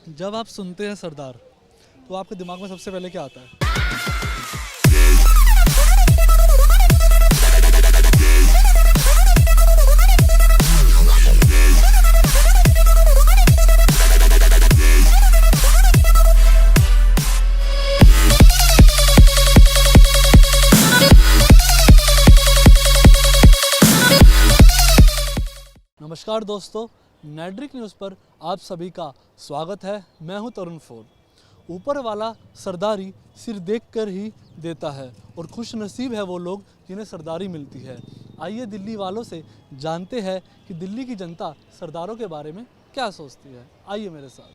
जब आप सुनते हैं सरदार तो आपके दिमाग में सबसे पहले क्या आता है? नमस्कार दोस्तों, नेड्रिक न्यूज़ पर आप सभी का स्वागत है। मैं हूं तरुण फोर। ऊपर वाला सरदारी सिर देखकर ही देता है और खुश नसीब है वो लोग जिन्हें सरदारी मिलती है। आइए दिल्ली वालों से जानते हैं कि दिल्ली की जनता सरदारों के बारे में क्या सोचती है। आइए मेरे साथ।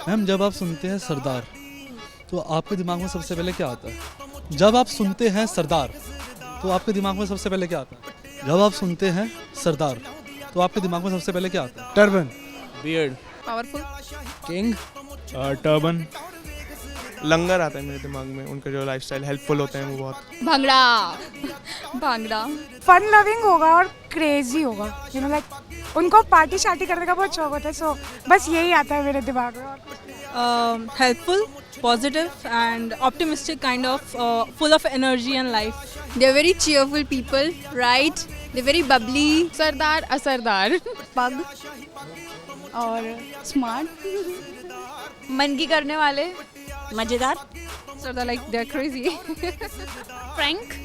मैम, जब आप सुनते हैं सरदार तो आपके दिमाग में सबसे पहले क्या आता है? जब आप सुनते हैं सरदार तो आपके दिमाग में सबसे पहले क्या आता है? जब आप सुनते हैं सरदार तो आपके दिमाग में सबसे पहले क्या आता है? Turban, beard, powerful, king, turban, langar आता है मेरे दिमाग में। उनका जो लाइफस्टाइल हेल्पफुल होते हैं वो बहुत। भांगड़ा, फन लविंग होगा और क्रेजी होगा, यू नो लाइक उनको पार्टी शार्टी करने का बहुत शौक होता है। सो बस यही आता है मेरे दिमाग में। helpful, positive and optimistic, kind of full of energy and life. they're very cheerful people, right? They're very bubbly. सरदार, असरदार, पग और स्मार्ट, मन की करने वाले, मजेदार। सरदार like they're crazy. frank,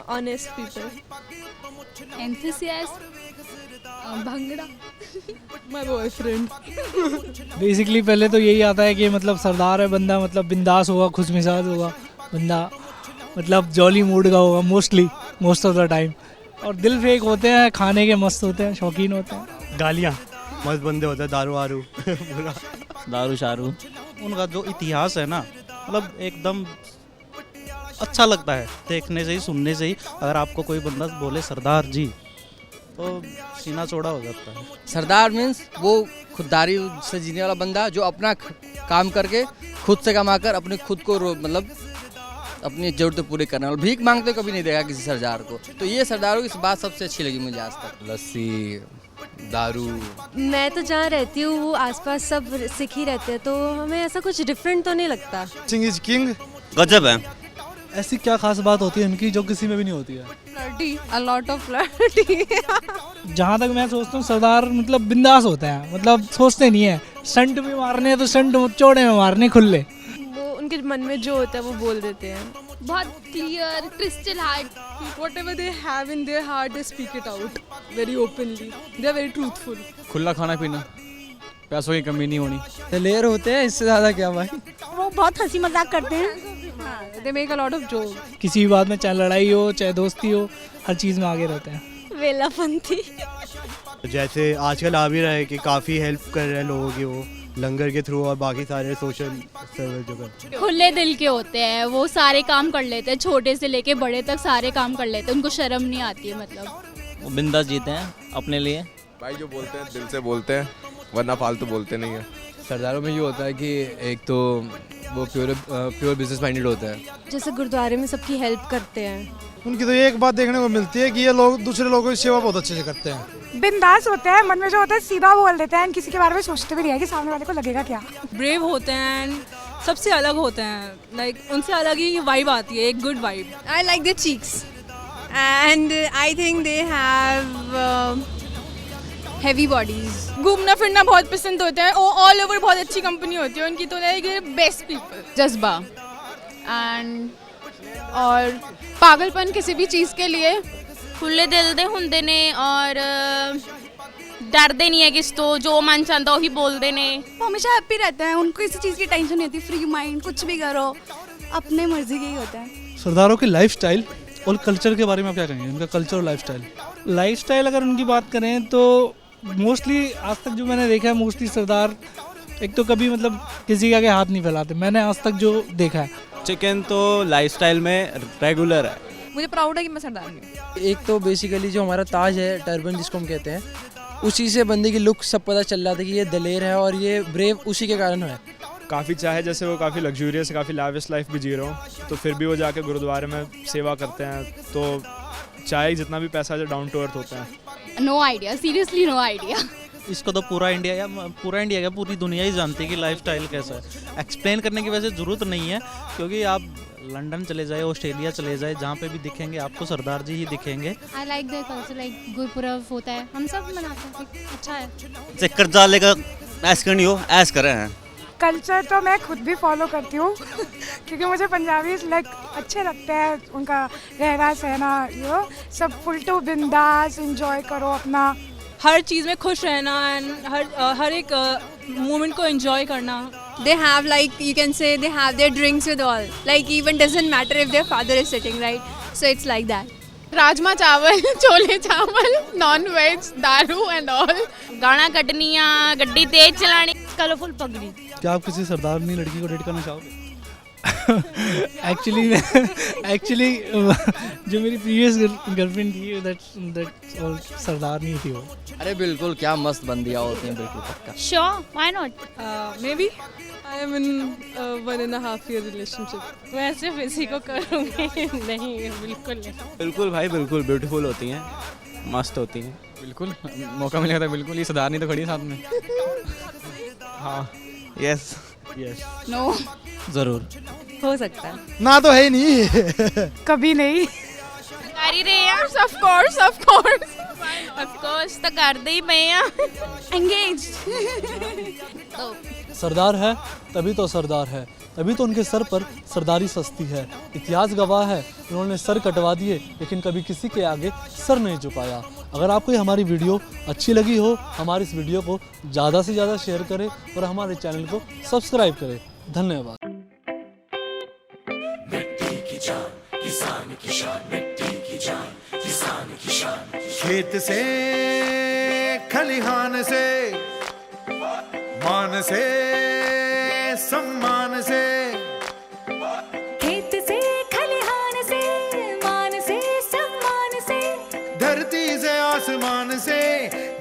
honest people, enthusiast, bhangra, My boyfriend. Basically पहले तो यही आता है कि मतलब सरदार है बंदा, मतलब बिंदास होगा, खुश मिजाज होगा बंदा, मतलब जॉली मूड का होगा मोस्ट ऑफ द टाइम। और दिल फेक होते हैं, खाने के मस्त होते हैं, शौकीन होते हैं। गालियाँ, मस्त बंदे होते हैं, दारू वारू दारू शारू। उनका जो इतिहास है ना, मतलब एकदम अच्छा लगता है देखने से ही, सुनने से ही। अगर आपको कोई बंदा बोले सरदार जी तो सीना चौड़ा हो जाता है। सरदार मीन्स वो खुददारी से जीने वाला बंदा जो अपना काम करके खुद से कमाकर अपने खुद को मतलब अपनी ज़रूरतें पूरी करने वाला, भीख मांगते कभी नहीं देखा किसी सरदार को। तो ये सरदारों की बात सबसे अच्छी लगी मुझे आज तक। लस्सी, दारू। मैं तो जहाँ रहती हूँ वो आसपास सब सिख ही रहते हैं, तो हमें ऐसा कुछ डिफरेंट तो नहीं लगता। Singh is king. गजब है। ऐसी क्या खास बात होती है इनकी जो किसी में भी नहीं होती है? flirty, a lot of flirty. जहाँ तक मैं सोचता हूँ सरदार मतलब बिंदास होते हैं, मतलब सोचते नहीं है। स्टंट भी मारने हैं तो स्टंट चौड़े में मारने खुले। वो उनके मन में जो होता है वो बोल देते हैं। बहुत clear, crystal heart. Whatever they have in their heart, they speak it out very openly. They are very truthful. खुला खाना पीना, पैसों की कमी नहीं होनी। दिलेर होते हैं, इससे ज़्यादा क्या भाई। वो बहुत हंसी मजाक करते हैं। They make a lot of jokes. किसी भी बात में, चाहे लड़ाई हो चाहे दोस्ती हो, हर चीज़ में आगे रहते हैं। वेलापंथी। जैसे आजकल आ भी रहा है कि काफ़ी हेल्प कर रहे हैं लोगों की, वो लंगर के थ्रू और बाकी सारे सोशल सर्विस जो करते हैं। खुले दिल के होते हैं, वो सारे काम कर लेते हैं, छोटे से लेके बड़े तक सारे काम कर लेते हैं, उनको शर्म नहीं आती है। मतलब वो बिंदास जीते हैं अपने लिए। भाई जो बोलते हैं दिल से बोलते हैं, वरना फालतू बोलते नहीं है। सरदारों में ये होता है कि एक तो वो प्योर बिजनेस माइंडेड होता है। जैसे गुरुद्वारे में सबकी हेल्प करते हैं। उनकी तो एक बात देखने को मिलती है कि ये लोग दूसरे लोगों की सेवा बहुत अच्छे से करते हैं। बिंदास होते हैं, मन में जो होता है सीधा बोल देते हैं, किसी के बारे में सोचते भी नहीं है कि सामने वाले को लगेगा क्या। Brave होते हैं and सबसे अलग होते हैं। Like उनसे अलग ही वाइब आती है, एक good vibe. I like their cheeks and I think they have heavy bodies. घूमना फिरना बहुत पसंद होता है, ऑल ओवर बहुत अच्छी कंपनी होती है उनकी, तो लाइक बेस्ट पीपल. जज्बा एंड और पागलपन किसी भी चीज़ के लिए, खुले दिल दे हुंदे ने और डरते नहीं है किस तो, जो मन चाहता वही बोलते ने। वो हमेशा हैप्पी रहते हैं, उनको किसी चीज़ की टेंशन नहीं होती, फ्री माइंड, कुछ भी करो अपने मर्जी के ही होता है। सरदारों की लाइफस्टाइल और कल्चर के बारे में आप क्या कहेंगे? उनका कल्चर और लाइफस्टाइल अगर उनकी बात करें तो मोस्टली आज तक जो मैंने देखा है, मोस्टली सरदार एक तो कभी मतलब किसी के आगे हाथ नहीं फैलाते, मैंने आज तक जो देखा है। चिकन तो लाइफस्टाइल में रेगुलर है। मुझे प्राउड है कि मैं सरदार हूँ। एक तो बेसिकली जो हमारा ताज है, टर्बन जिसको हम कहते हैं, उसी से बंदे की लुक सब पता चल जाता है कि ये दिलेर है और ये ब्रेव उसी के कारण है। काफ़ी चाहे जैसे वो काफ़ी लग्जूरियस, काफ़ी लाविश लाइफ भी जी रहे हो, तो फिर भी वो जाके गुरुद्वारे में सेवा करते हैं, तो चाहे जितना भी पैसा जो डाउन टू अर्थ होता है। No idea, seriously no idea. इसको तो पूरा इंडिया क्या पूरी दुनिया ही जानती है कि लाइफस्टाइल कैसा है। एक्सप्लेन करने की वैसे ज़रूरत नहीं है, क्योंकि आप लंदन चले जाए, ऑस्ट्रेलिया चले जाए, जहाँ पे भी दिखेंगे आपको सरदार जी ही दिखेंगे। I like that culture, like Gurpurab होता है, हम सब मनाते हैं, अच्छा है। चक्कर जाले का ऐस करनी हो ऐस करे हैं। कल्चर तो मैं खुद भी फॉलो करती हूँ क्योंकि मुझे पंजाबी लाइक अच्छे लगते हैं, उनका रहना सहना, यो सब फुल टू बिंदास एंजॉय करो अपना, हर चीज़ में खुश रहना एंड हर एक मोमेंट को एंजॉय करना। They have, like, you can say, they have their drinks with all. Like, even doesn't matter if their father is sitting, right? So it's like that. Rajma चावल, छोले चावल, नॉन वेज, दारू and all. गाना कटनिया, गड्डी तेज चलानी, colourful पगड़ी। क्या आप किसी सरदारनी लड़की को डेट करना चाहोगे? एक्चुअली जो मेरी प्रीवियस गर्लफ्रेंड थी दैट और सरदार नहीं थी वो। अरे बिल्कुल, क्या मस्त बंदियाँ होती हैं, बिल्कुल पक्का। Sure, why not? Maybe. I am in a 1.5 year relationship. वैसे किसी को करूँगी नहीं, बिल्कुल नहीं। बिल्कुल भाई, बिल्कुल ब्यूटीफुल होती हैं, मस्त होती हैं। बिल्कुल, मौका मिलेगा तो बिल्कुल। ये सरदारनी तो खड़ी है साथ में। हाँ, यस यस, No. ज़रूर हो सकता है। ना तो है ही नहीं। कभी नहीं। कर ही रहे हैं, of course, of course. Of course, तो करते ही पए हैं। Engaged. सरदार है तभी तो सरदार है, तभी तो उनके सर पर सरदारी सस्ती है। इतिहास गवाह है, उन्होंने सर कटवा दिए लेकिन कभी किसी के आगे सर नहीं झुकाया। अगर आपको ये हमारी वीडियो अच्छी लगी हो, हमारी इस वीडियो को ज़्यादा से ज़्यादा शेयर करें और हमारे चैनल को सब्सक्राइब करें। धन्यवाद। खेत से खलिहान से मान से सम्मान से, खेत से खलिहान से मान से सम्मान से, धरती से आसमान से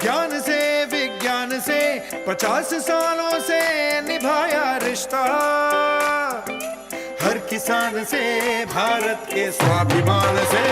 ज्ञान से विज्ञान से, 50 सालों से निभाया रिश्ता हर किसान से, भारत के स्वाभिमान से।